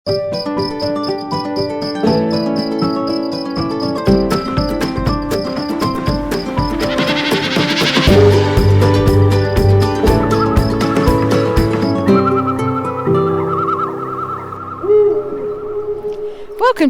Welcome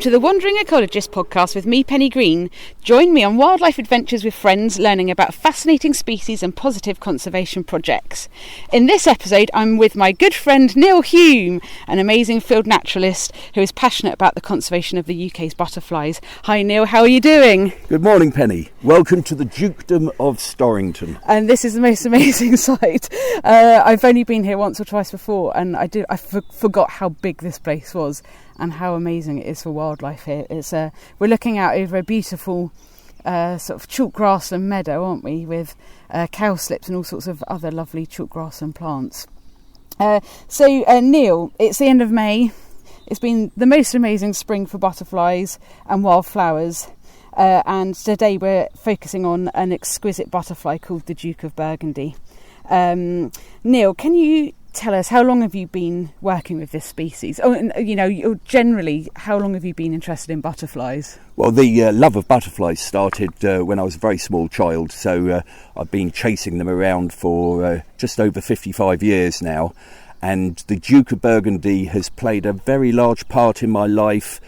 to the Wandering Ecologist podcast with me, Penny Green. Join me on wildlife adventures with friends, learning about fascinating species and positive conservation projects. In this episode, I'm with my good friend Neil Hulme, an amazing field naturalist who is passionate about the conservation of the UK's butterflies. Hi Neil, how are you doing? Good morning, Penny. Welcome to the Dukedom of Storrington. And this is the most amazing site. I've only been here once or twice before, and I forgot how big this place was and how amazing it is for wildlife here. We're looking out over a beautiful sort of chalk grassland meadow, aren't we, with cowslips and all sorts of other lovely chalk grassland plants. So Neil, it's the end of May. It's been the most amazing spring for butterflies and wildflowers, and today we're focusing on an exquisite butterfly called the Duke of Burgundy. Neil, can you tell us, how long have you been working with this species? Oh, and, generally, how long have you been interested in butterflies? Well, the love of butterflies started when I was a very small child, so I've been chasing them around for just over 55 years now, and the Duke of Burgundy has played a very large part in my life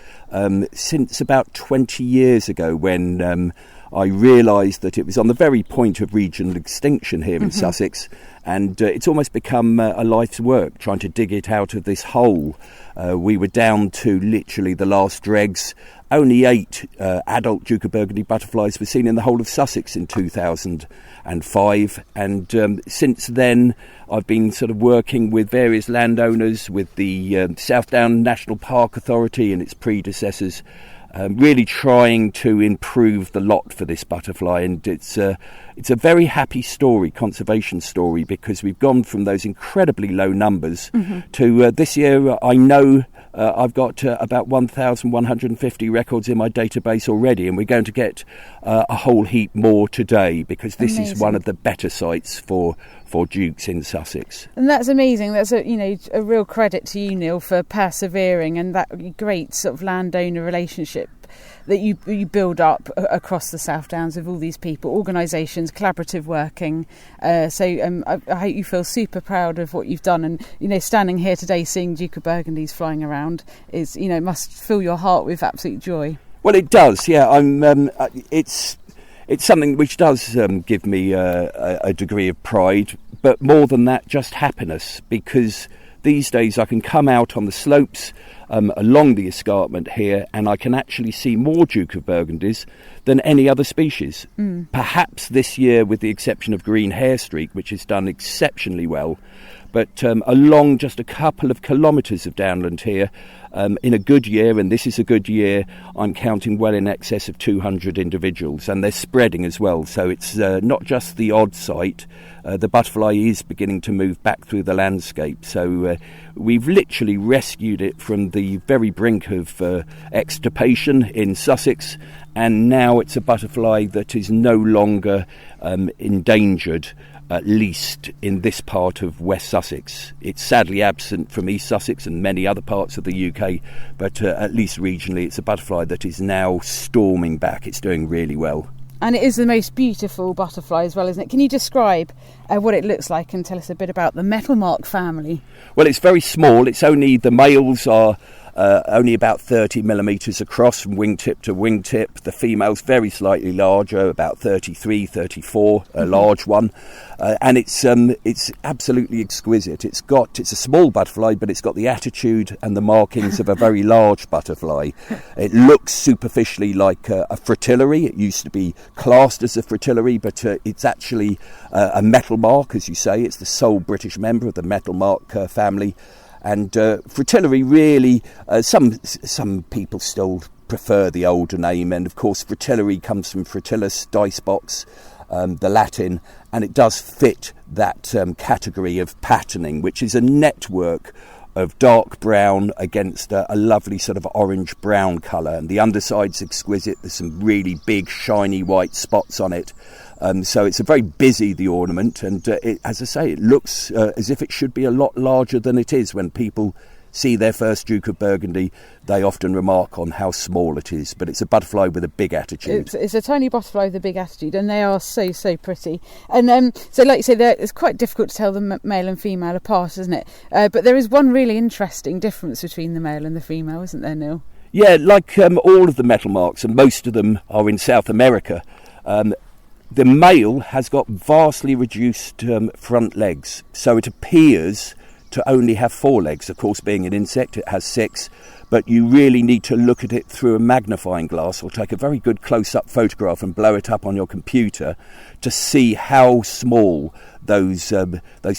since about 20 years ago, when I realised that it was on the very point of regional extinction here in Sussex, and it's almost become a life's work trying to dig it out of this hole. We were down to literally the last dregs. Only 8 adult Duke of Burgundy butterflies were seen in the whole of Sussex in 2005, and since then I've been sort of working with various landowners, with the South Down National Park Authority and its predecessors, really trying to improve the lot for this butterfly. And it's a very happy story, conservation story, because we've gone from those incredibly low numbers to this year. I know I've got about 1,150 records in my database already, and we're going to get a whole heap more today, because this is one of the better sites for dukes in Sussex. And that's amazing. That's a real credit to you, Neil, for persevering, and that great sort of landowner relationship that you build up across the South Downs with all these people, organisations, collaborative working. So I hope you feel super proud of what you've done. And standing here today, seeing Duke of Burgundies flying around is must fill your heart with absolute joy. Well, it does. Yeah, It's something which does give me a degree of pride, but more than that, just happiness, because these days I can come out on the slopes along the escarpment here, and I can actually see more Duke of Burgundies than any other species. Perhaps this year, with the exception of green hairstreak, which has done exceptionally well, but along just a couple of kilometres of downland here, in a good year, and this is a good year, I'm counting well in excess of 200 individuals, and they're spreading as well. So it's not just the odd site. The butterfly is beginning to move back through the landscape. So we've literally rescued it from the very brink of extirpation in Sussex, and now it's a butterfly that is no longer endangered, at least in this part of West Sussex. It's sadly absent from East Sussex and many other parts of the UK, but at least regionally it's a butterfly that is now storming back. It's doing really well. And it is the most beautiful butterfly as well, isn't it? Can you describe what it looks like and tell us a bit about the metalmark family? Well, it's very small. It's only, the males are only about 30 millimetres across from wingtip to wingtip. The female's very slightly larger, about 33, 34, a large one. And it's absolutely exquisite. It's a small butterfly, but it's got the attitude and the markings of a very large butterfly. It looks superficially like a fritillary. It used to be classed as a fritillary, but it's actually a metalmark, as you say. It's the sole British member of the metalmark family. And fritillary really, some people still prefer the older name, and of course fritillary comes from fritillus, dice box, the Latin, and it does fit that category of patterning, which is a network of dark brown against a lovely sort of orange brown colour, and the underside's exquisite. There's some really big shiny white spots on it. So it's a very busy, the ornament, and as I say, it looks as if it should be a lot larger than it is when people see their first Duke of Burgundy, they often remark on how small it is, but it's a butterfly with a big attitude. It's a tiny butterfly with a big attitude, and they are so pretty. And so, like you say, it's quite difficult to tell the male and female apart, isn't it? But there is one really interesting difference between the male and the female, isn't there, Neil? Yeah, like all of the metal marks, and most of them are in South America, the male has got vastly reduced front legs, so it appears to only have 4 legs. Of course, being an insect, it has 6, but you really need to look at it through a magnifying glass or take a very good close-up photograph and blow it up on your computer to see how small those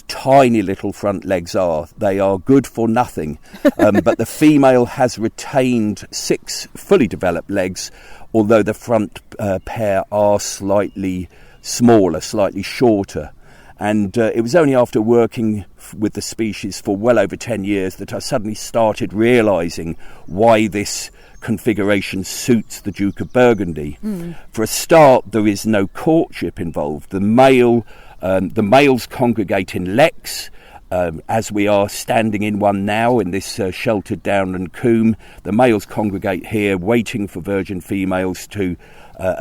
tiny little front legs are. They are good for nothing, but the female has retained 6 fully developed legs, although the front pair are slightly smaller, slightly shorter. And it was only after working with the species for well over 10 years that I suddenly started realising why this configuration suits the Duke of Burgundy. For a start, there is no courtship involved. The males congregate in leks, as we are standing in one now in this sheltered downland coombe. The males congregate here, waiting for virgin females to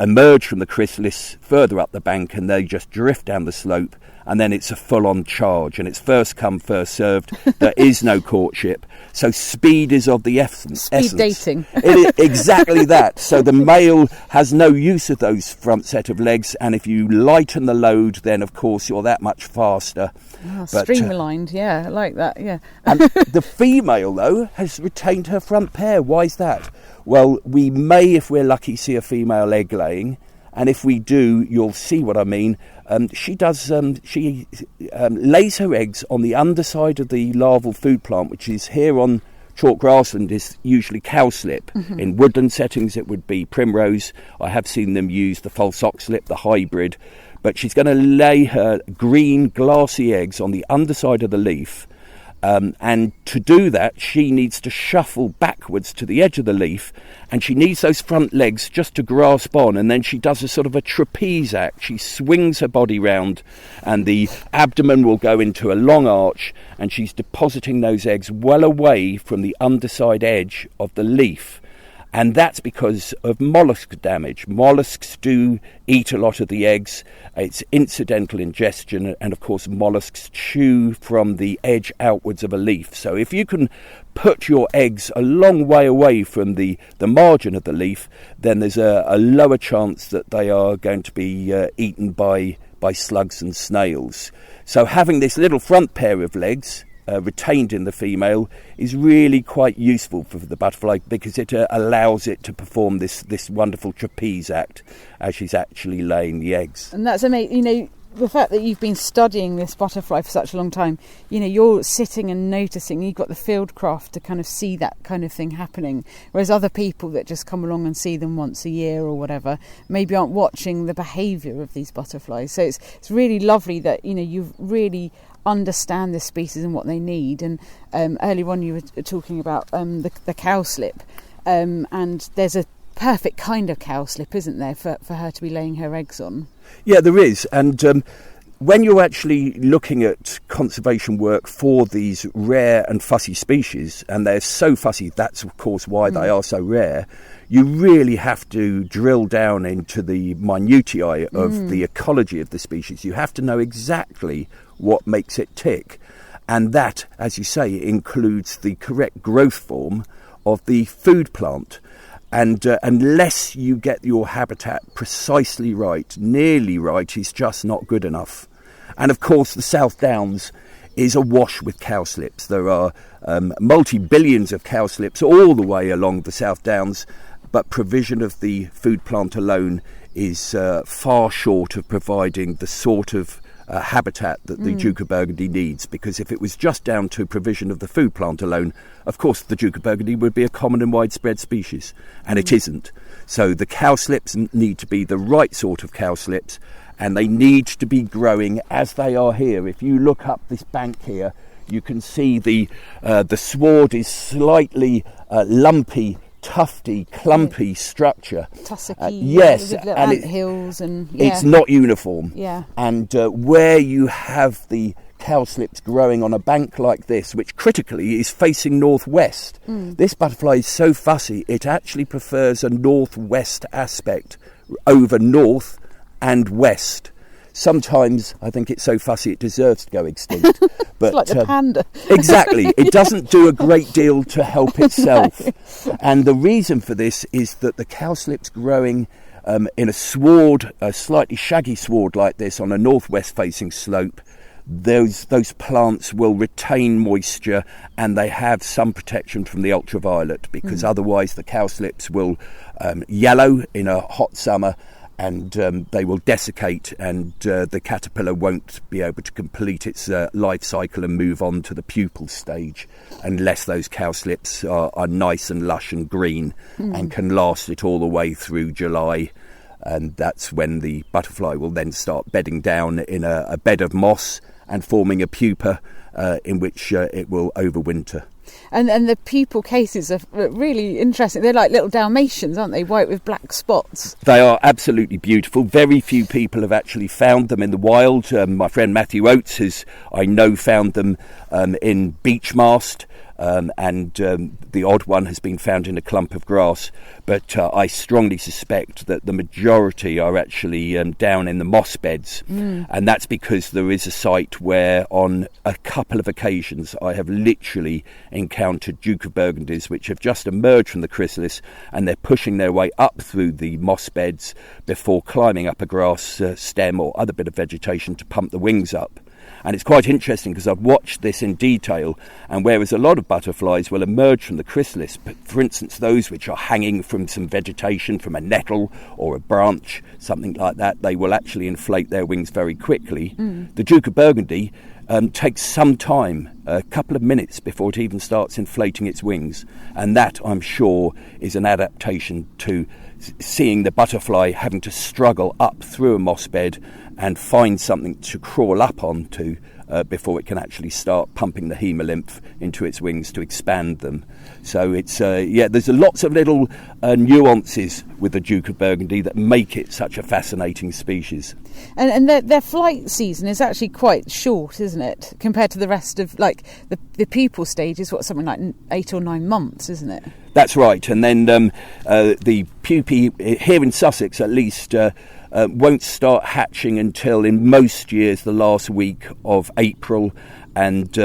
emerge from the chrysalis further up the bank, and they just drift down the slope, and then it's a full-on charge, and it's first come, first served. There is no courtship, so speed is of the essence. Speed dating. Exactly that. So the male has no use of those front set of legs, and if you lighten the load, then of course you're that much faster. Streamlined, yeah, I like that, yeah. And the female, though, has retained her front pair. Why is that? Well, we may, if we're lucky, see a female egg laying, and if we do, you'll see what I mean. She lays her eggs on the underside of the larval food plant, which is here on chalk grassland is usually cowslip. In woodland settings it would be primrose. I have seen them use the false oxlip, the hybrid, but she's going to lay her green glassy eggs on the underside of the leaf. And to do that, she needs to shuffle backwards to the edge of the leaf, and she needs those front legs just to grasp on, and then she does a sort of a trapeze act. She swings her body round, and the abdomen will go into a long arch, and she's depositing those eggs well away from the underside edge of the leaf. And that's because of mollusk damage. Mollusks do eat a lot of the eggs. It's incidental ingestion, and of course mollusks chew from the edge outwards of a leaf. So if you can put your eggs a long way away from the margin of the leaf, then there's a lower chance that they are going to be eaten by slugs and snails. So having this little front pair of legs retained in the female is really quite useful for the butterfly, because it allows it to perform this wonderful trapeze act as she's actually laying the eggs. And that's amazing. You know, the fact that you've been studying this butterfly for such a long time, you know, you're sitting and noticing, you've got the field craft to kind of see that kind of thing happening, whereas other people that just come along and see them once a year or whatever maybe aren't watching the behaviour of these butterflies. So it's really lovely that, you know, you've really understand this species and what they need. And earlier on you were talking about the cowslip, and there's a perfect kind of cowslip, isn't there, for her to be laying her eggs on? Yeah, there is. And when you're actually looking at conservation work for these rare and fussy species, and they're so fussy, that's of course why they are so rare, you really have to drill down into the minutiae of the ecology of the species. You have to know exactly what makes it tick. And that, as you say, includes the correct growth form of the food plant. And unless you get your habitat precisely right, nearly right, is just not good enough. And of course, the South Downs is awash with cowslips. There are multi-billions of cowslips all the way along the South Downs, but provision of the food plant alone is far short of providing the sort of habitat that the Duke of Burgundy needs, because if it was just down to provision of the food plant alone, of course the Duke of Burgundy would be a common and widespread species, and it isn't. So the cowslips need to be the right sort of cowslips, and they need to be growing as they are here. If you look up this bank here, you can see the sward is slightly lumpy, tufty, clumpy structure. Tussocky, yes, with and ant hills, and it's not uniform. Yeah. And where you have the cowslips growing on a bank like this, which critically is facing northwest. This butterfly is so fussy, it actually prefers a northwest aspect over north and west. Sometimes I think it's so fussy it deserves to go extinct. But It's like the panda. Exactly. It doesn't do a great deal to help itself. No. And the reason for this is that the cowslips growing in a sward, a slightly shaggy sward like this on a northwest facing slope, those plants will retain moisture and they have some protection from the ultraviolet, because otherwise the cowslips will yellow in a hot summer, and they will desiccate, and the caterpillar won't be able to complete its life cycle and move on to the pupal stage unless those cowslips are nice and lush and green and can last it all the way through July. And that's when the butterfly will then start bedding down in a bed of moss and forming a pupa in which it will overwinter. And the pupal cases are really interesting. They're like little Dalmatians, aren't they? White with black spots. They are absolutely beautiful. Very few people have actually found them in the wild. My friend Matthew Oates has, I know, found them in beech mast. And the odd one has been found in a clump of grass, but I strongly suspect that the majority are actually down in the moss beds, and that's because there is a site where on a couple of occasions I have literally encountered Duke of Burgundys which have just emerged from the chrysalis, and they're pushing their way up through the moss beds before climbing up a grass stem or other bit of vegetation to pump the wings up. And it's quite interesting because I've watched this in detail, and whereas a lot of butterflies will emerge from the chrysalis, for instance those which are hanging from some vegetation, from a nettle or a branch, something like that, they will actually inflate their wings very quickly. The Duke of Burgundy takes some time, a couple of minutes before it even starts inflating its wings, and that, I'm sure, is an adaptation to seeing the butterfly having to struggle up through a moss bed and find something to crawl up onto before it can actually start pumping the hemolymph into its wings to expand them. So it's there's lots of little nuances with the Duke of Burgundy that make it such a fascinating species. And their flight season is actually quite short, isn't it, compared to the rest of, like, the pupal stage is something like 8 or 9 months, isn't it? That's right. And then the pupae here in Sussex at least won't start hatching until in most years the last week of April, and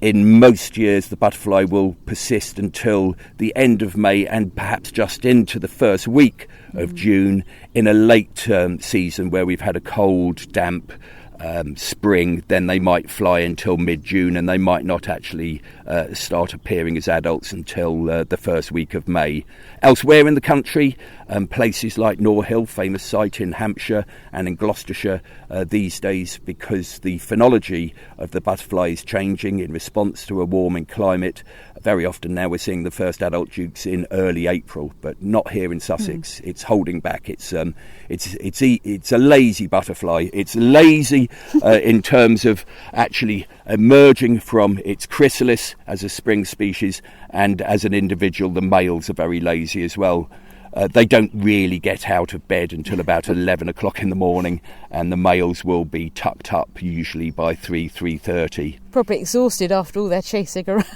in most years the butterfly will persist until the end of May and perhaps just into the first week of June in a late season where we've had a cold, damp spring. Then they might fly until mid-June, and they might not actually start appearing as adults until the first week of May. Elsewhere in the country, places like Norhill, famous site in Hampshire and in Gloucestershire these days, because the phenology of the butterfly is changing in response to a warming climate. Very often now we're seeing the first adult dukes in early April, but not here in Sussex. It's holding back. It's a lazy butterfly. It's lazy in terms of actually emerging from its chrysalis as a spring species, and as an individual the males are very lazy as well. They don't really get out of bed until about 11 o'clock in the morning, and the males will be tucked up usually by 3:30. Probably exhausted after all their chasing around.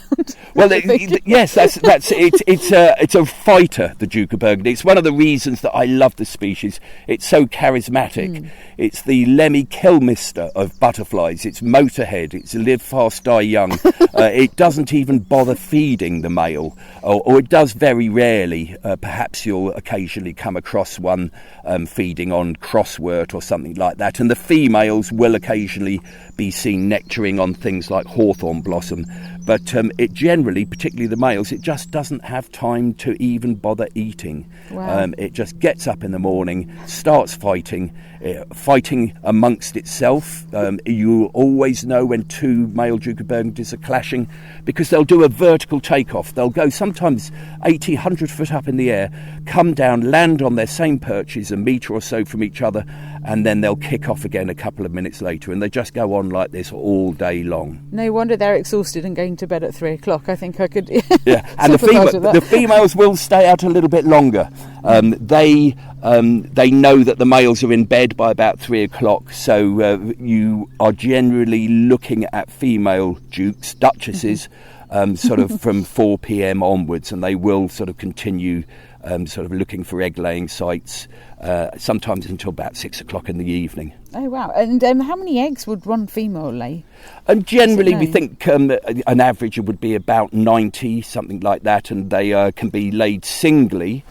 Well, yes, that's it's a fighter, the Duke of Burgundy. It's one of the reasons that I love the species. It's so charismatic. It's the Lemmy Kilmister of butterflies. It's motorhead. It's live fast, die young. It doesn't even bother feeding the male, or it does very rarely. Perhaps you'll occasionally come across one feeding on crosswort or something like that, and the females will occasionally be seen nectaring on things like hawthorn blossom, but it generally, particularly the males, it just doesn't have time to even bother eating. Wow. It just gets up in the morning, starts fighting amongst itself. You always know when two male Duke of Burgundys are clashing, because they'll do a vertical takeoff. They'll go sometimes 80, 100 foot up in the air, come down, land on their same perches a metre or so from each other, and then they'll kick off again a couple of minutes later, and they just go on like this all day long. No wonder they're exhausted and going to bed at 3 o'clock. I think I could yeah, and the females will stay out a little bit longer. They know that the males are in bed by about 3 o'clock, so you are generally looking at female dukes, duchesses, sort of from 4 p.m. onwards, and they will sort of continue sort of looking for egg-laying sites, sometimes until about 6 o'clock in the evening. Oh, wow. And how many eggs would one female lay? Generally, we think an average would be about 90, something like that, and they can be laid singly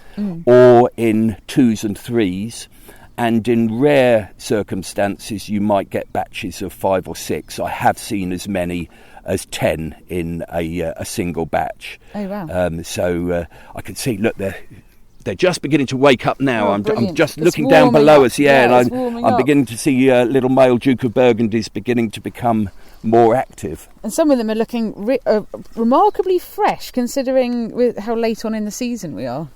or in 2s and 3s. And in rare circumstances, you might get batches of 5 or 6. I have seen as many as 10 in a single batch. Oh, wow. So I can see, look, they're just beginning to wake up now. I'm just It's looking down below us, and I'm up. beginning to see little male Duke of Burgundies beginning to become more active. And some of them are looking remarkably fresh, considering how late on in the season we are.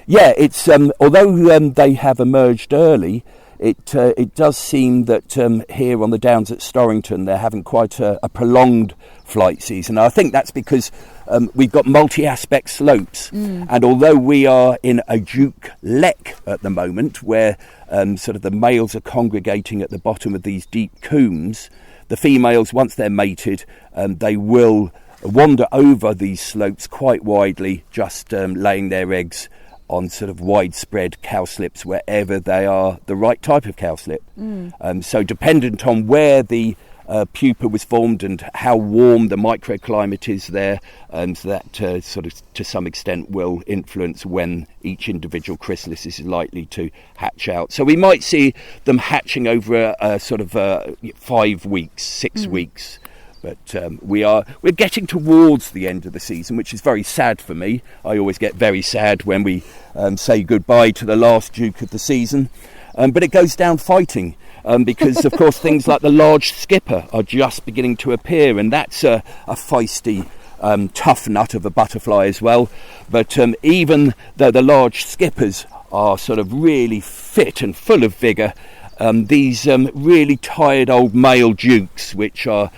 Yeah, it's although they have emerged early, it does seem that here on the Downs at Storrington they're having quite a prolonged flight season. I think that's because we've got multi-aspect slopes, and although we are in a Duke Lek at the moment, where sort of the males are congregating at the bottom of these deep combes, the females, once they're mated, they will wander over these slopes quite widely, just laying their eggs on sort of widespread cowslips wherever they are the right type of cowslip. So dependent on where the pupa was formed and how warm the microclimate is there, so that sort of to some extent will influence when each individual chrysalis is likely to hatch out. So we might see them hatching over a sort of 5 weeks, 6 weeks. But we're getting towards the end of the season, which is very sad for me. I always get very sad when we say goodbye to the last Duke of the season. But it goes down fighting because, of course, things like the large skipper are just beginning to appear, and that's a feisty, tough nut of a butterfly as well. But even though the large skippers are sort of really fit and full of vigour, these really tired old male dukes, which are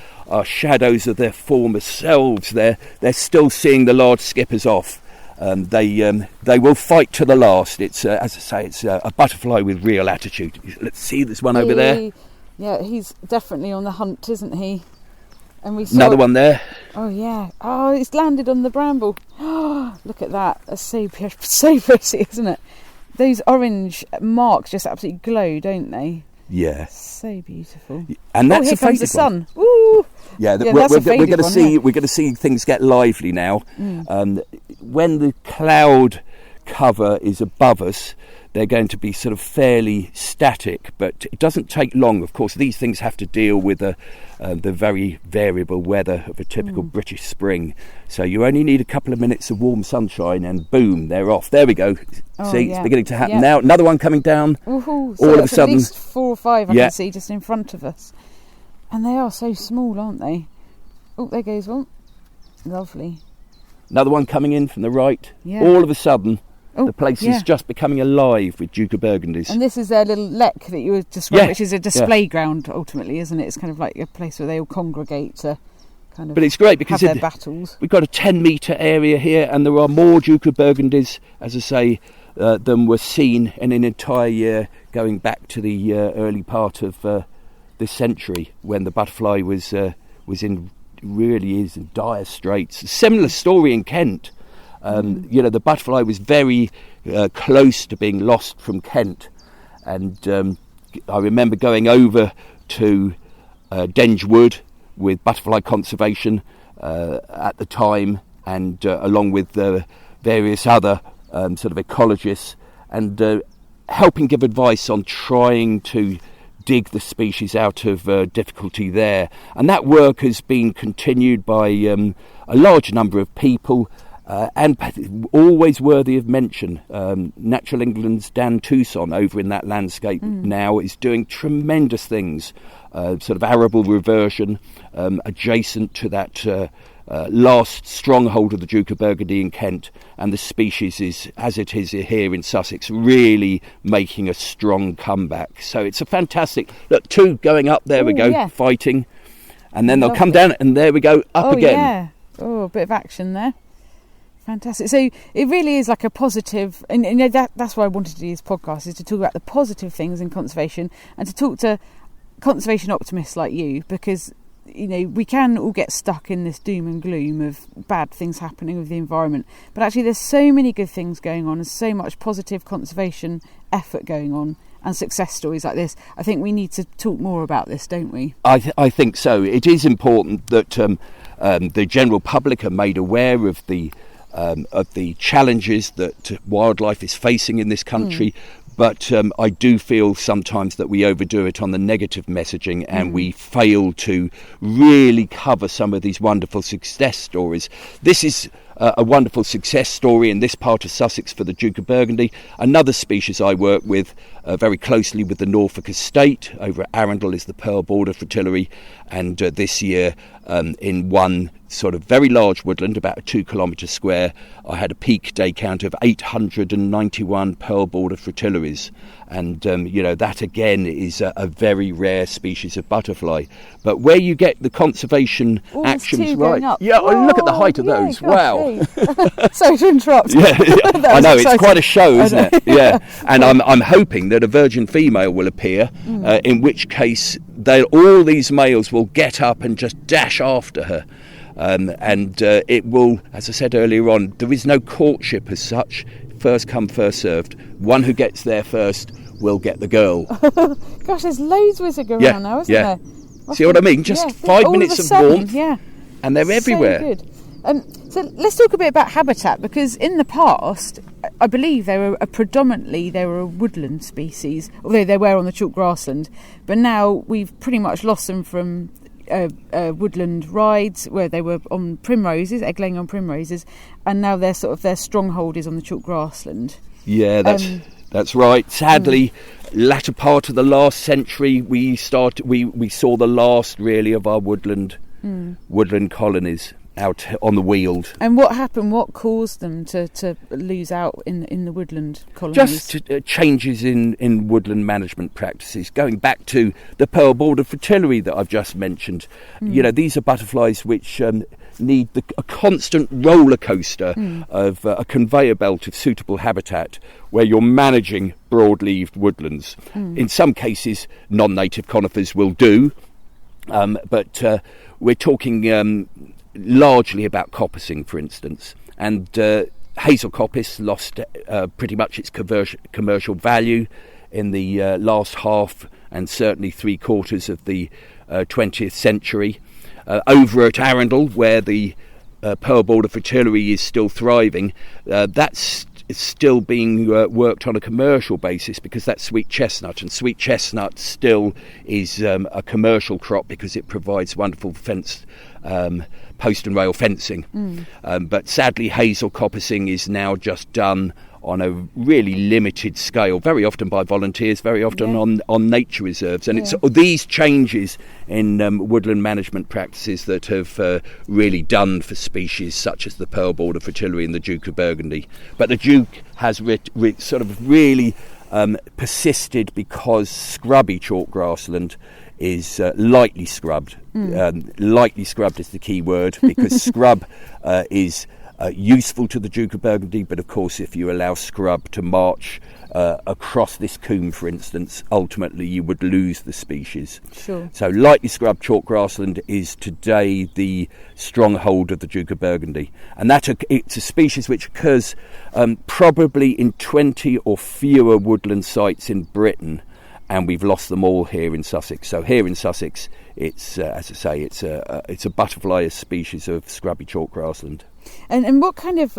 shadows of their former selves, they're still seeing the large skippers off. They will fight to the last. It's as I say, it's a butterfly with real attitude. Let's see this one over there. Yeah, he's definitely on the hunt, isn't he? And we saw another one there. Oh yeah. Oh, it's landed on the bramble. Oh, look at that. That's so pretty, isn't it? Those orange marks just absolutely glow, don't they? Yeah, so beautiful. And that's here a faded comes the sun. one. Woo! Yeah, we're going to see. We're going to see things get lively now. When the cloud cover is above us, they're going to be sort of fairly static, but it doesn't take long. Of course, these things have to deal with the very variable weather of a typical British spring. So you only need a couple of minutes of warm sunshine, and boom, they're off. There we go. See, it's beginning to happen now. Another one coming down. Woohoo. All of a sudden, at least 4 or 5 I can see just in front of us, and they are so small, aren't they? Oh, there goes one. Lovely. Another one coming in from the right. Yeah. All of a sudden, the place is just becoming alive with Duke of Burgundies. And this is their little lek that you were describing, which is a display ground ultimately, isn't it? It's kind of like a place where they all congregate to kind of but it's great because have their battles. We've got a 10-metre area here, and there are more Duke of Burgundies, as I say, than were seen in an entire year going back to the early part of this century, when the butterfly was in dire straits. A similar story in Kent. The butterfly was very close to being lost from Kent, and I remember going over to Denge Wood with butterfly conservation at the time, and along with various other sort of ecologists, and helping give advice on trying to dig the species out of difficulty there. And that work has been continued by a large number of people, and always worthy of mention. Natural England's Dan Tucson over in that landscape now is doing tremendous things, sort of arable reversion adjacent to that last stronghold of the Duke of Burgundy in Kent, and the species is, as it is here in Sussex, really making a strong comeback. So it's a fantastic look. 2 going up, there we go, fighting, and then they'll come down, and there we go, up again. A bit of action there. Fantastic. So it really is like a positive, and you know that's why I wanted to do this podcast, is to talk about the positive things in conservation and to talk to conservation optimists like you, because you know we can all get stuck in this doom and gloom of bad things happening with the environment, but actually there's so many good things going on and so much positive conservation effort going on and success stories like this. I think we need to talk more about this, don't we? I think so. It is important that the general public are made aware of the challenges that wildlife is facing in this country. But I do feel sometimes that we overdo it on the negative messaging, and we fail to really cover some of these wonderful success stories. This is a wonderful success story in this part of Sussex for the Duke of Burgundy. Another species I work with very closely with the Norfolk estate over at Arundel is the pearl border fritillary, and this year in one sort of very large woodland, about a 2 kilometre square, I had a peak day count of 891 pearl border fritillaries, and you know that again is a very rare species of butterfly. But where you get the conservation actions right, look at the height of those. Wow. Sorry to interrupt. Yeah, I know, it's quite a show, isn't it? Yeah, and I'm hoping that a virgin female will appear, in which case all these males will get up and just dash after her. And it will, as I said earlier on, there is no courtship as such. First come, first served. One who gets there first will get the girl. Gosh, there's loads whizzing around now, isn't there? See what I mean? Just 5 minutes of warmth, and they're everywhere. So good. So let's talk a bit about habitat, because in the past, I believe they were a woodland species, although they were on the chalk grassland. But now we've pretty much lost them from woodland rides where they were on primroses, egg-laying on primroses, and now their stronghold is on the chalk grassland. Yeah, that's right. Sadly, latter part of the last century, we saw the last really of our woodland colonies out on the weald. And what happened? What caused them to lose out in the woodland colonies? Just changes in woodland management practices, going back to the pearl border fritillary that I've just mentioned. You know, these are butterflies which need a constant roller coaster of a conveyor belt of suitable habitat where you're managing broad-leaved woodlands. In some cases, non-native conifers will do, but we're talking largely about coppicing, for instance, and hazel coppice lost pretty much its commercial value in the last half and certainly 3/4 of the 20th century. Over at Arundel, where the pearl border fritillary is still thriving, that's still being worked on a commercial basis, because that's sweet chestnut, and sweet chestnut still is a commercial crop because it provides wonderful fence post and rail fencing. But sadly, hazel coppicing is now just done on a really limited scale, very often by volunteers, very often on nature reserves. And it's these changes in woodland management practices that have really done for species such as the pearl border fritillary and the Duke of Burgundy. But the Duke has sort of really persisted because scrubby chalk grassland is lightly scrubbed. Lightly scrubbed is the key word, because scrub is useful to the Duke of Burgundy, but of course if you allow scrub to march across this coombe, for instance, ultimately you would lose the species. Sure. So lightly scrubbed chalk grassland is today the stronghold of the Duke of Burgundy, and it's a species which occurs probably in 20 or fewer woodland sites in Britain, and we've lost them all here in Sussex. So here in Sussex, it's as I say, it's a butterfly species of scrubby chalk grassland. And what kind of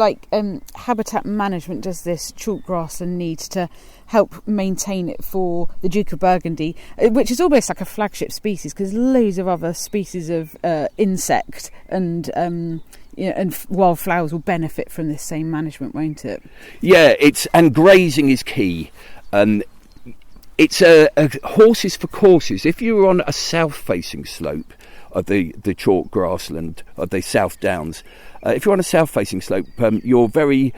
habitat management does this chalk grassland need to help maintain it for the Duke of Burgundy, which is almost like a flagship species, because loads of other species of insect and and wildflowers will benefit from this same management, won't it? Yeah, and grazing is key. It's a horses for courses. If you're on a south-facing slope of the chalk grassland, of the South Downs, if you're on a south-facing slope, you're very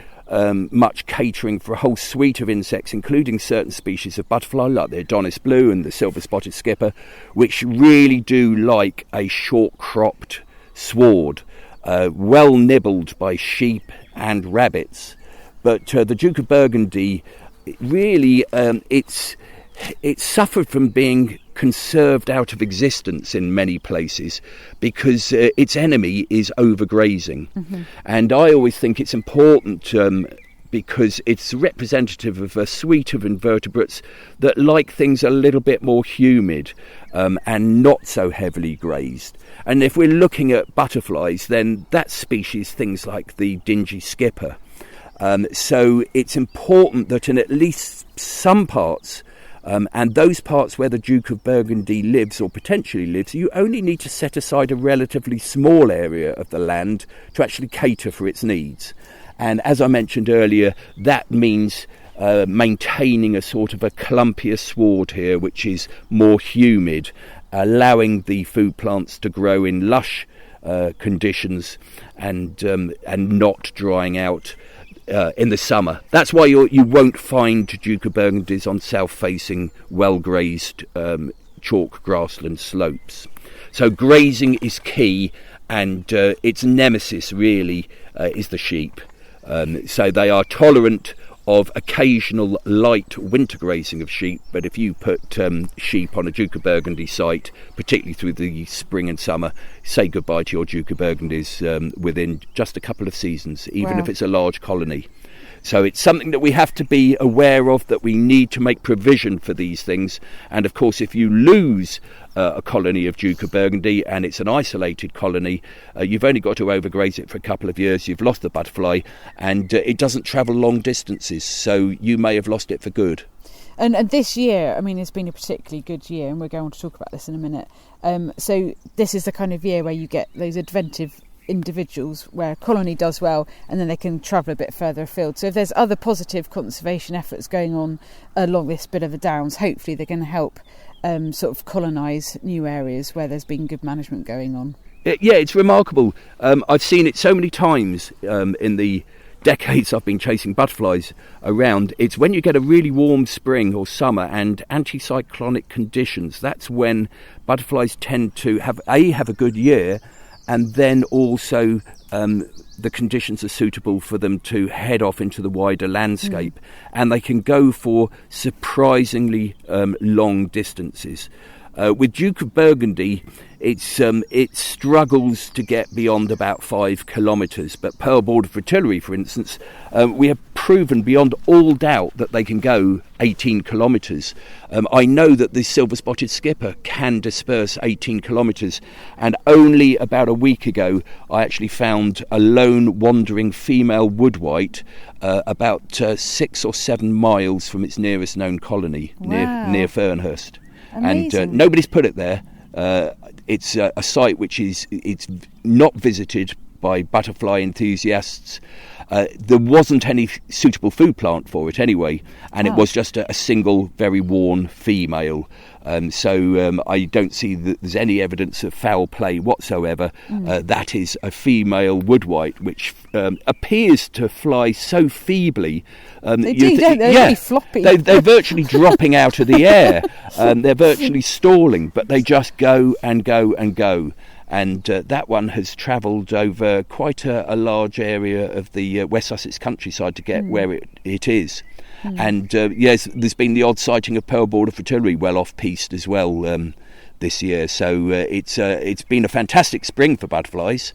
much catering for a whole suite of insects, including certain species of butterfly, like the Adonis blue and the silver-spotted skipper, which really do like a short-cropped sward. well nibbled by sheep and rabbits. But the Duke of Burgundy, really, it's suffered from being conserved out of existence in many places because its enemy is overgrazing. And I always think it's important because it's representative of a suite of invertebrates that like things a little bit more humid and not so heavily grazed. And if we're looking at butterflies, then that species, things like the dingy skipper. So it's important that in at least some parts, and those parts where the Duke of Burgundy lives or potentially lives, you only need to set aside a relatively small area of the land to actually cater for its needs. And as I mentioned earlier, that means maintaining a sort of a clumpier sward here, which is more humid, allowing the food plants to grow in lush conditions and not drying out in the summer. That's why you won't find Duke of Burgundys on south-facing, well-grazed chalk grassland slopes. So grazing is key, and its nemesis really is the sheep. So they are tolerant of occasional light winter grazing of sheep, but if you put sheep on a Duke of Burgundy site, particularly through the spring and summer, say goodbye to your Duke of Burgundys within just a couple of seasons, even if it's a large colony. So it's something that we have to be aware of, that we need to make provision for these things. And of course, if you lose a colony of Duke of Burgundy and it's an isolated colony, you've only got to overgraze it for a couple of years, you've lost the butterfly, and it doesn't travel long distances, so you may have lost it for good. And this year, I mean, it's been a particularly good year, and we're going to talk about this in a minute. So this is the kind of year where you get those inventive individuals where a colony does well and then they can travel a bit further afield. So if there's other positive conservation efforts going on along this bit of the downs, hopefully they're going to help sort of colonise new areas where there's been good management going on. Yeah, it's remarkable. I've seen it so many times in the decades I've been chasing butterflies around. It's when you get a really warm spring or summer and anticyclonic conditions, that's when butterflies tend to have a good year, and then also the conditions are suitable for them to head off into the wider landscape, and they can go for surprisingly long distances. With Duke of Burgundy, it struggles to get beyond about 5 kilometres, but Pearl Border Fritillary, for instance, we have proven beyond all doubt that they can go 18 kilometres. I know that the silver-spotted skipper can disperse 18 kilometres, and only about a week ago I actually found a lone wandering female woodwhite about 6 or 7 miles from its nearest known colony. Wow. near Fernhurst. Amazing. And nobody's put it there. It's a site which it's not visited by butterfly enthusiasts. There wasn't any suitable food plant for it anyway, and it was just a single very worn female. So I don't see that there's any evidence of foul play whatsoever. That is a female woodwhite which appears to fly so feebly. They do, don't they? They're really floppy. They're virtually dropping out of the air. They're virtually stalling, but they just go and go and go. And that one has travelled over quite a large area of the West Sussex countryside to get where it is. And yes, there's been the odd sighting of Pearl Border Fritillary well off-piste as well this year. So it's been a fantastic spring for butterflies.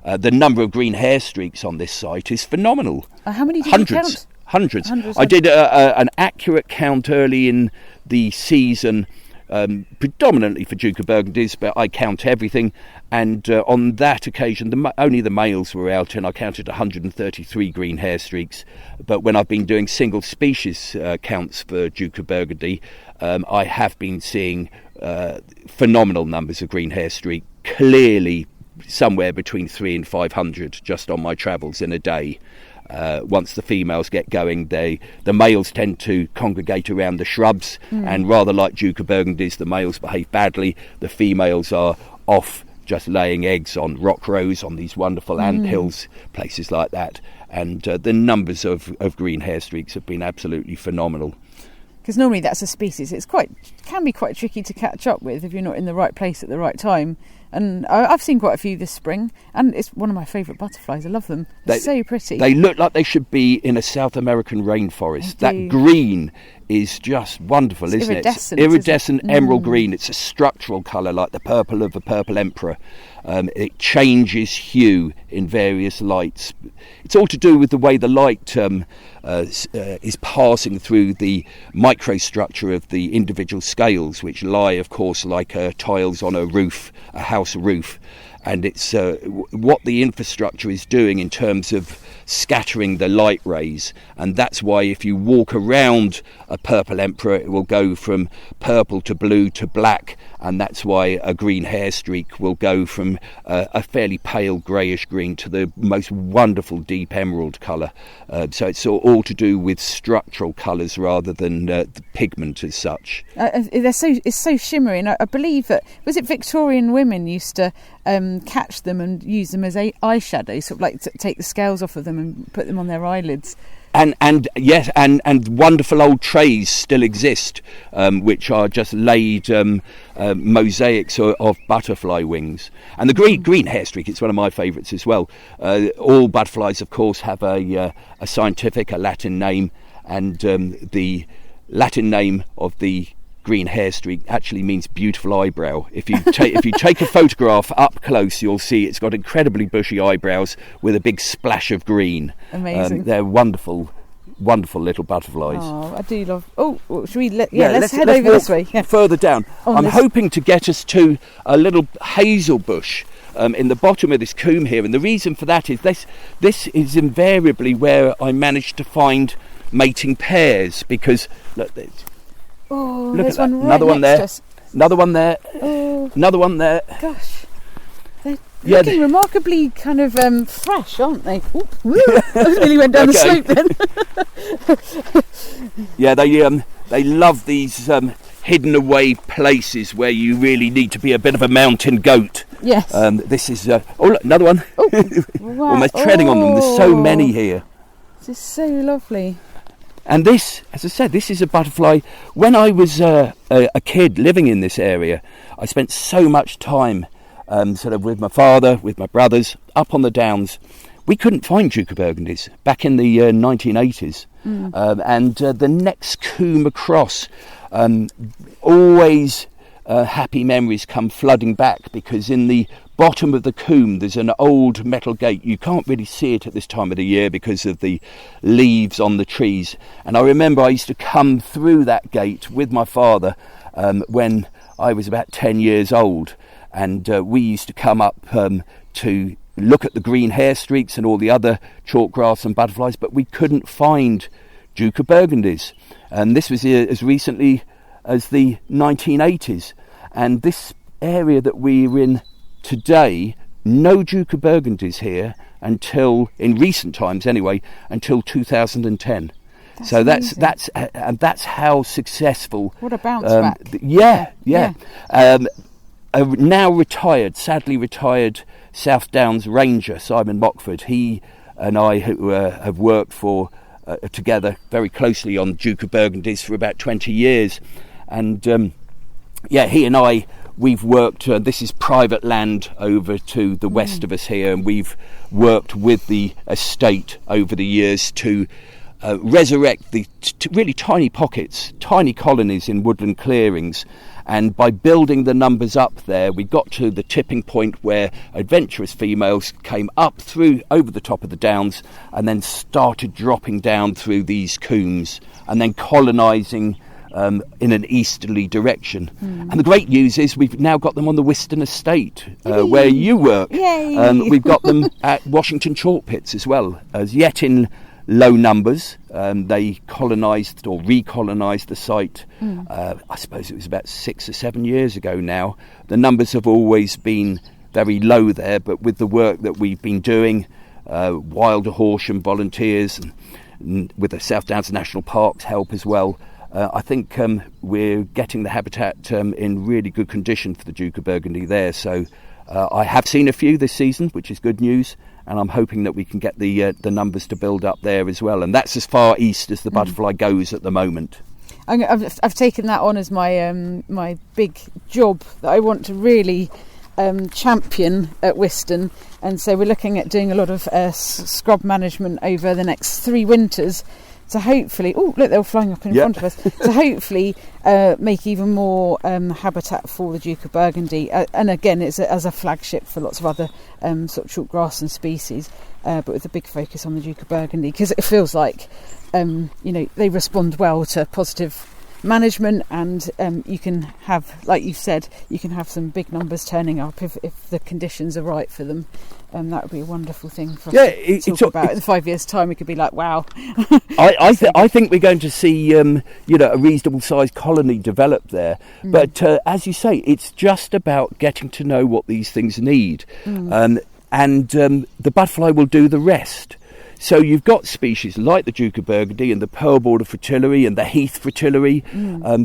The number of green hair streaks on this site is phenomenal. How many did you count? Hundreds. I did an accurate count early in the season, predominantly for Duke of Burgundies, but I count everything. And on that occasion, only the males were out, and I counted 133 green hair streaks. But when I've been doing single species counts for Duke of Burgundy, I have been seeing phenomenal numbers of green hair streak, clearly somewhere between 300 and 500 just on my travels in a day. Once the females get going, the males tend to congregate around the shrubs, and rather like Duke of Burgundies, the males behave badly. The females are off just laying eggs on rock rows, on these wonderful ant hills, places like that. And the numbers of green hair streaks have been absolutely phenomenal. Because normally that's a species can be quite tricky to catch up with if you're not in the right place at the right time. And I've seen quite a few this spring, and it's one of my favourite butterflies. I love them. They're so pretty. They look like they should be in a South American rainforest. That green is just wonderful, isn't it? It's iridescent emerald green. It's a structural colour like the purple of a purple emperor. It changes hue in various lights. It's all to do with the way the light is passing through the microstructure of the individual scales, which lie, of course, like tiles on a roof, a house roof. And it's what the infrastructure is doing in terms of scattering the light rays. And that's why if you walk around a purple emperor, it will go from purple to blue to black. And that's why a green hair streak will go from a fairly pale greyish green to the most wonderful deep emerald colour. So it's all to do with structural colours rather than the pigment as such. It's so shimmery. And I believe that, was it Victorian women used to catch them and use them as eyeshadow, sort of like to take the scales off of them and put them on their eyelids. And yes, and wonderful old trays still exist, which are just laid mosaics of butterfly wings. And the green hair streak, it's one of my favourites as well. All butterflies, of course, have a scientific, a Latin name, and the Latin name of the green hair streak actually means beautiful eyebrow. If you take a photograph up close, you'll see it's got incredibly bushy eyebrows with a big splash of green. Amazing. They're wonderful little butterflies. Oh, I do love. Oh, should we? Let's head over this way. Yeah. Further down. I'm hoping to get us to a little hazel bush in the bottom of this coombe here, and the reason for that is this is invariably where I manage to find mating pairs, because look. Oh, look there's at that. one right Another one next there. to us. Another one there. Oh, another one there. Gosh, they're looking remarkably kind of fresh, aren't they? Ooh, I nearly went down the slope then. Yeah, they love these hidden away places where you really need to be a bit of a mountain goat. Yes. This is look, another one. Oh, wow. Almost treading on them. There's so many here. This is so lovely. And this, as I said, this is a butterfly. When I was a kid living in this area, I spent so much time sort of with my father, with my brothers, up on the downs. We couldn't find Duke of Burgundies back in the 1980s. And the next coombe across, always happy memories come flooding back, because in the bottom of the coombe there's an old metal gate. You can't really see it at this time of the year because of the leaves on the trees, and I remember I used to come through that gate with my father when I was about 10 years old, and we used to come up to look at the green hair streaks and all the other chalk grass and butterflies, but we couldn't find Duke of Burgundies, and this was as recently as the 1980s. And this area that we're in today, no Duke of Burgundies here until, in recent times anyway, until 2010. So that's how successful. What a bounce back! Yeah. A now sadly retired South Downs Ranger, Simon Mockford. He and I have worked together very closely on Duke of Burgundies for about 20 years, and he and I. We've worked, this is private land over to the west of us here, and we've worked with the estate over the years to resurrect the really tiny pockets, tiny colonies in woodland clearings. And by building the numbers up there, we got to the tipping point where adventurous females came up over the top of the downs and then started dropping down through these combes and then colonising in an easterly direction. And the great news is we've now got them on the Whiston estate where you work. We've got them at Washington chalk pits as well, as yet in low numbers. They colonised or recolonised the site, I suppose it was about 6 or 7 years ago now. The numbers have always been very low there, but with the work that we've been doing, Wild Horsham volunteers and with the South Downs National Park's help as well, I think we're getting the habitat in really good condition for the Duke of Burgundy there. So I have seen a few this season, which is good news, and I'm hoping that we can get the numbers to build up there as well. And that's as far east as the butterfly goes at the moment. I've taken that on as my my big job that I want to really champion at Wiston, and so we're looking at doing a lot of scrub management over the next 3 winters. So hopefully, oh look, they're flying up in front of us. So hopefully, make even more habitat for the Duke of Burgundy, and again, it's as a flagship for lots of other sort of short grassland species, but with a big focus on the Duke of Burgundy, because it feels like they respond well to positive management, and you can have, like you've said, you can have some big numbers turning up if the conditions are right for them. That would be a wonderful thing for us to talk about. In 5 years' time, we could be like, wow. I think we're going to see a reasonable sized colony develop there. But as you say, it's just about getting to know what these things need, and the butterfly will do the rest. So you've got species like the Duke of Burgundy and the pearl border fritillary and the heath fritillary,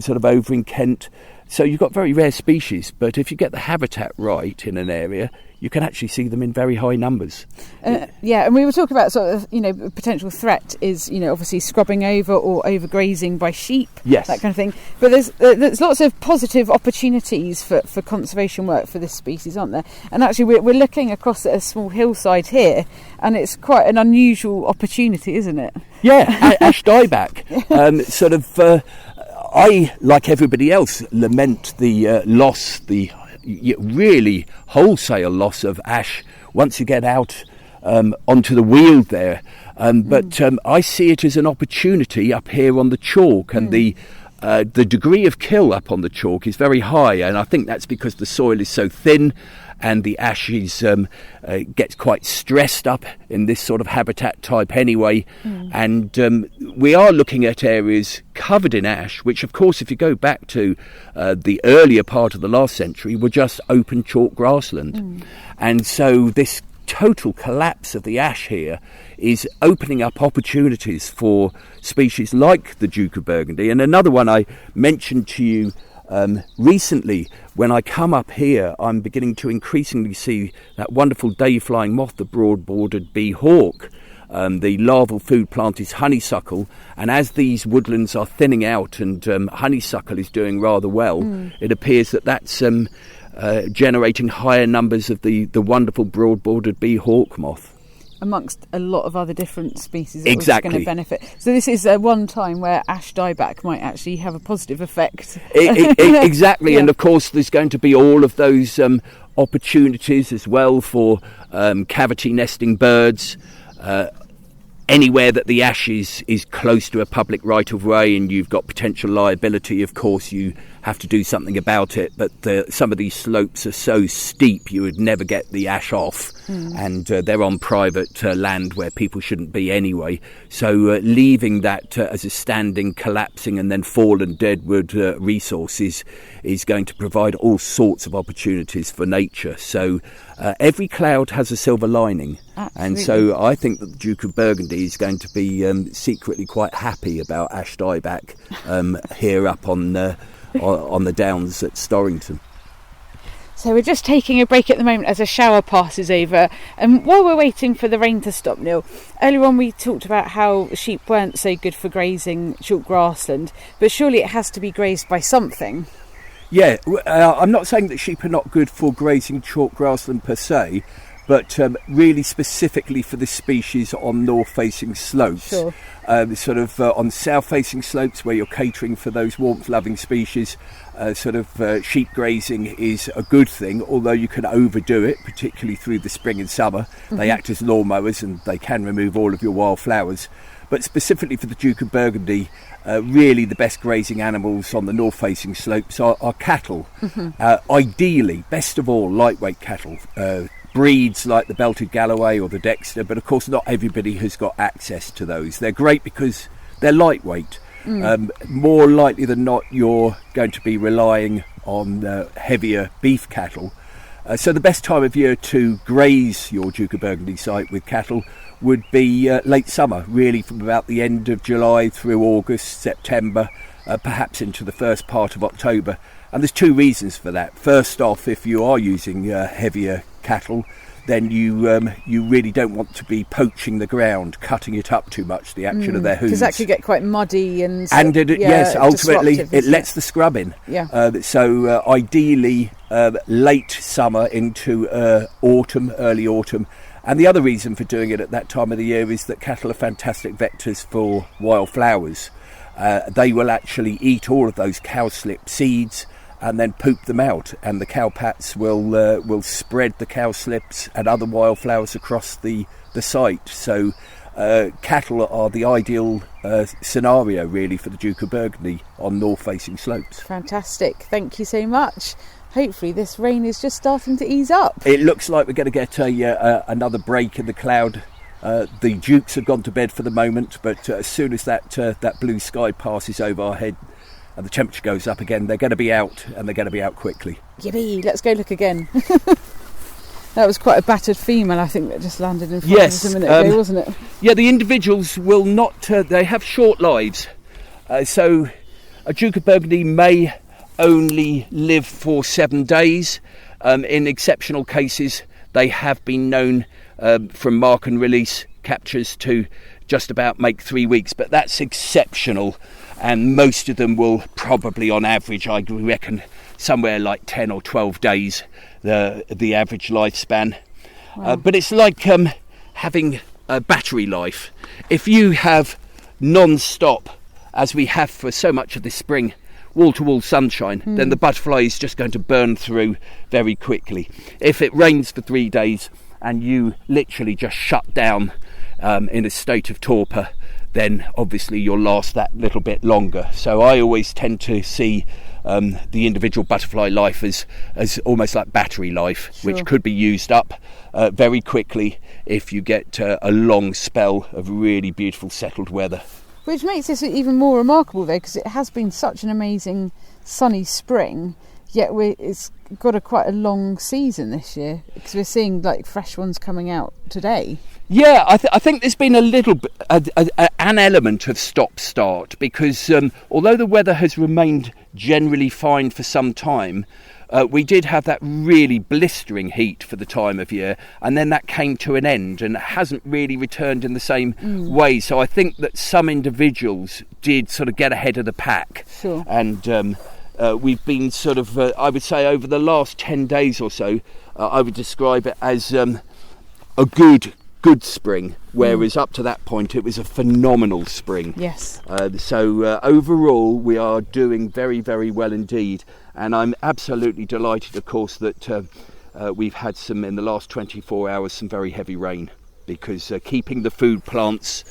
sort of over in Kent. So you've got very rare species, but if you get the habitat right in an area, you can actually see them in very high numbers. And we were talking about sort of, potential threat is, obviously scrubbing over or overgrazing by sheep, yes, that kind of thing. But there's lots of positive opportunities for conservation work for this species, aren't there? And actually, we're looking across at a small hillside here, and it's quite an unusual opportunity, isn't it? Yeah, ash dieback. I, like everybody else, lament the loss, the really wholesale loss of ash once you get out onto the weald there. But I see it as an opportunity up here on the chalk, and the degree of kill up on the chalk is very high, and I think that's because the soil is so thin and the ash gets quite stressed up in this sort of habitat type anyway. And we are looking at areas covered in ash, which of course, if you go back to the earlier part of the last century, were just open chalk grassland. And so this total collapse of the ash here is opening up opportunities for species like the Duke of Burgundy. And another one I mentioned to you recently, when I come up here, I'm beginning to increasingly see that wonderful day-flying moth, the broad-bordered bee hawk. The larval food plant is honeysuckle, and as these woodlands are thinning out and honeysuckle is doing rather well, it appears that that's generating higher numbers of the wonderful broad-bordered bee hawk moth. Amongst a lot of other different species that exactly. are going to benefit. So this is one time where ash dieback might actually have a positive effect. Exactly, yeah. And of course there's going to be all of those opportunities as well for cavity nesting birds. Anywhere that the ash is close to a public right of way and you've got potential liability, of course you have to do something about it, but some of these slopes are so steep you would never get the ash off, and they're on private land where people shouldn't be anyway, so leaving that as a standing, collapsing and then fallen deadwood resource is going to provide all sorts of opportunities for nature. So every cloud has a silver lining. Absolutely. And so I think that the Duke of Burgundy is going to be secretly quite happy about ash dieback here up on the downs at Storrington. So we're just taking a break at the moment as a shower passes over, and while we're waiting for the rain to stop, Neil, earlier on we talked about how sheep weren't so good for grazing short grassland, but surely it has to be grazed by something. Yeah, I'm not saying that sheep are not good for grazing short grassland per se, but really specifically for this species on north-facing slopes. Sure. On south-facing slopes where you're catering for those warmth-loving species, sheep grazing is a good thing, although you can overdo it, particularly through the spring and summer. They act as lawnmowers and they can remove all of your wildflowers. But specifically for the Duke of Burgundy, really the best grazing animals on the north-facing slopes are cattle. Ideally, best of all, lightweight cattle. Breeds like the Belted Galloway or the Dexter, but of course not everybody has got access to those. They're great because they're lightweight. More likely than not you're going to be relying on heavier beef cattle. So the best time of year to graze your Duke of Burgundy site with cattle would be late summer, really from about the end of July through August, September, perhaps into the first part of October. And there's two reasons for that. First off, if you are using heavier cattle, then you really don't want to be poaching the ground, cutting it up too much, the action of their hooves. Because that could get quite muddy and yes, ultimately it lets the scrub in. Yeah. So ideally late summer into autumn, early autumn. And the other reason for doing it at that time of the year is that cattle are fantastic vectors for wildflowers. They will actually eat all of those cowslip seeds and then poop them out, and the cowpats will spread the cowslips and other wildflowers across the site. So cattle are the ideal scenario really for the Duke of Burgundy on north-facing slopes. Fantastic, thank you so much. Hopefully this rain is just starting to ease up. It looks like we're going to get another break in the cloud. The Dukes have gone to bed for the moment, but as soon as that blue sky passes over our head and the temperature goes up again, they're going to be out, and they're going to be out quickly. Yippee, let's go look again. That was quite a battered female, I think, that just landed in front of us a minute ago, wasn't it? Yeah, the individuals will not, they have short lives. So a Duke of Burgundy may only live for 7 days. In exceptional cases, they have been known from mark and release captures to just about make 3 weeks, but that's exceptional. And most of them will probably, on average, I reckon, somewhere like 10 or 12 days, the average lifespan. Wow. But it's like having a battery life. If you have non-stop, as we have for so much of this spring, wall-to-wall sunshine, then the butterfly is just going to burn through very quickly. If it rains for 3 days and you literally just shut down in a state of torpor, then obviously you'll last that little bit longer. So I always tend to see the individual butterfly life as almost like battery life, Sure. which could be used up very quickly if you get a long spell of really beautiful settled weather. Which makes this even more remarkable, though, because it has been such an amazing sunny spring, yet it's got quite a long season this year, because we're seeing like fresh ones coming out today. Yeah, I think there's been a little bit, an element of stop-start, because although the weather has remained generally fine for some time, we did have that really blistering heat for the time of year, and then that came to an end, and it hasn't really returned in the same way. So I think that some individuals did sort of get ahead of the pack. Sure. And we've been sort of, I would say over the last 10 days or so, I would describe it as a good spring, whereas up to that point it was a phenomenal spring. Yes. So overall we are doing very, very well indeed, and I'm absolutely delighted, of course, that we've had some, in the last 24 hours, some very heavy rain, because keeping the food plants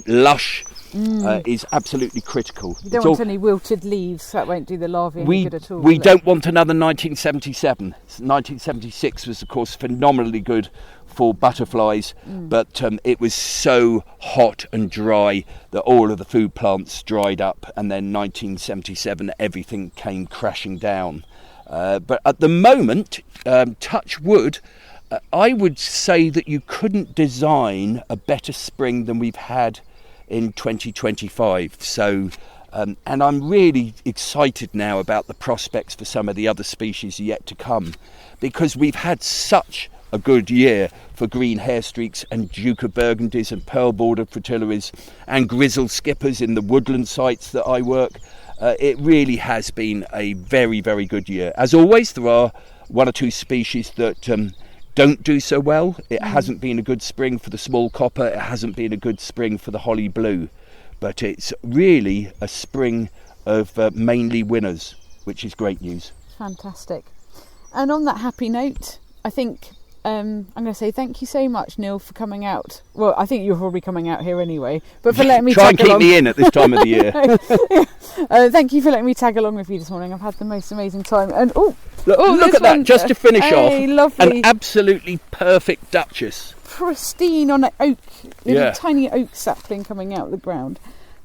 lush is absolutely critical. You don't want any wilted leaves, that won't do the larvae any good at all. We don't want another 1977. 1976 was, of course, phenomenally good for butterflies, but it was so hot and dry that all of the food plants dried up, and then 1977 everything came crashing down. But at the moment, touch wood, I would say that you couldn't design a better spring than we've had in 2025. So and I'm really excited now about the prospects for some of the other species yet to come, because we've had such a good year for green hair streaks and Duke of Burgundies and pearl bordered fritillaries and grizzled skippers in the woodland sites that I work. It really has been a very, very good year. As always, there are one or two species that don't do so well. It hasn't been a good spring for the small copper, it hasn't been a good spring for the holly blue, but it's really a spring of mainly winners, which is great news. Fantastic. And on that happy note, I think I'm going to say thank you so much, Neil, for coming out. Well, I think you're probably coming out here anyway, but for letting me try and tag keep along. me in at this time of the year. Thank you for letting me tag along with you this morning. I've had the most amazing time. And look at that, just to finish off, lovely, an absolutely perfect duchess, pristine on an oak, little tiny oak sapling coming out of the ground.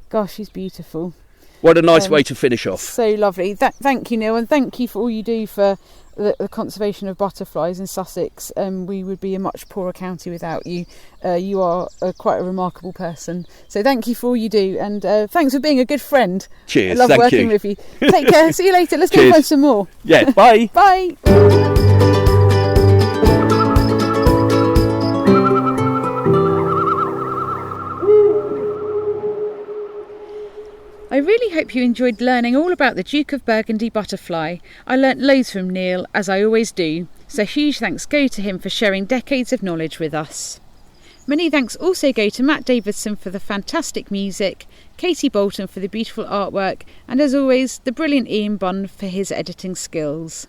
Gosh, she's beautiful. What a nice way to finish off. So lovely. Thank you, Neil, and thank you for all you do for the conservation of butterflies in Sussex. We would be a much poorer county without you. You are quite a remarkable person. So thank you for all you do, and thanks for being a good friend. Cheers. I love thank working you. with you. Take care. See you later. Let's go find some more. Yeah. Bye. Bye. I really hope you enjoyed learning all about the Duke of Burgundy butterfly. I learnt loads from Neil, as I always do, so huge thanks go to him for sharing decades of knowledge with us. Many thanks also go to Matt Davidson for the fantastic music, Katie Bolton for the beautiful artwork, and as always, the brilliant Ian Bunn for his editing skills.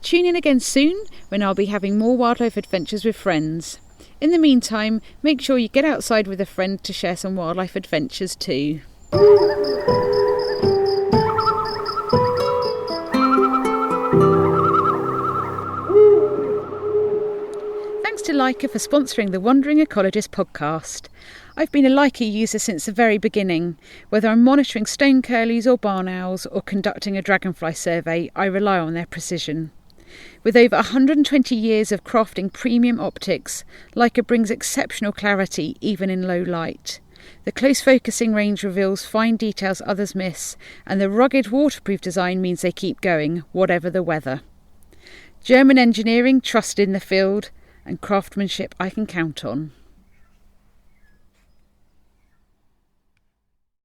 Tune in again soon when I'll be having more wildlife adventures with friends. In the meantime, make sure you get outside with a friend to share some wildlife adventures too. Thanks to Leica for sponsoring the Wandering Ecologist podcast. I've been a Leica user since the very beginning. Whether I'm monitoring stone curlews or barn owls or conducting a dragonfly survey, I rely on their precision. With over 120 years of crafting premium optics, Leica brings exceptional clarity even in low light. The close focusing range reveals fine details others miss, and the rugged waterproof design means they keep going, whatever the weather. German engineering trusted in the field, and craftsmanship I can count on.